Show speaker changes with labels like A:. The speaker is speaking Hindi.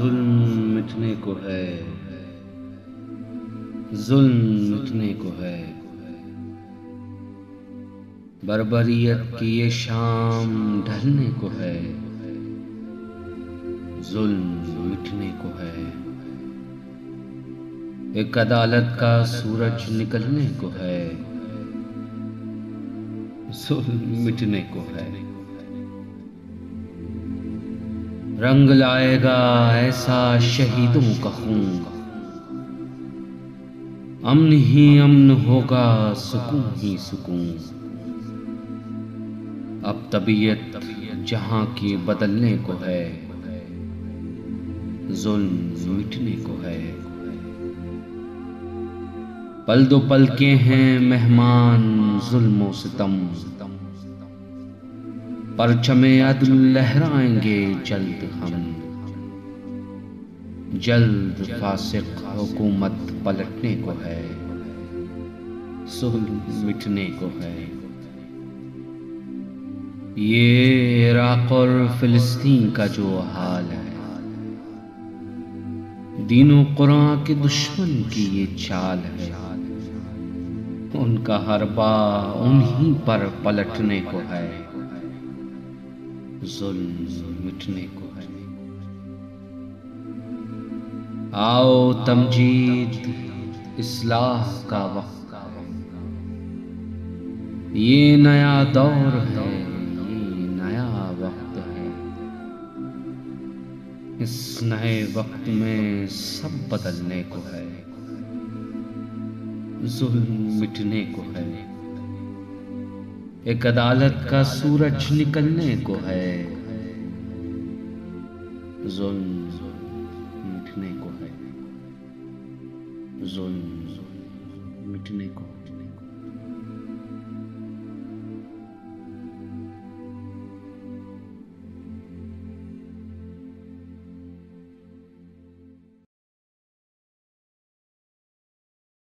A: जुल्म मिटने को है, जुल्म मिटने को है। बर्बरियत की ये शाम ढलने को है, जुल्म मिटने को है। एक अदालत का सूरज निकलने को है, जुल्म मिटने को है। रंग लाएगा ऐसा शहीदों का खून, अमन ही अमन होगा, सुकून ही सुकून। अब तबीयत जहां की बदलने को है, जुल्म मिटने को है। पल दो पल के हैं मेहमान जुल्मों सितम, परचमे अदल लहराएंगे जल्द हम। जल्द फासिक हुकूमत पलटने को है, जुल्म मिटने को है। ये इराक और फिलिस्तीन का जो हाल है, दीनों कुरान के दुश्मन की ये चाल है। उनका हरबा उन्हीं पर पलटने को है, जुल्म मिटने को है। आओ तमजीद इस्लाह का वक्त, ये नया दौर है, ये नया वक्त है। इस नए वक्त में सब बदलने को है, जुल्म मिटने को है। एक अदालत का सूरज निकलने को है, जुल्म मिटने को है, जुल्म मिटने को है।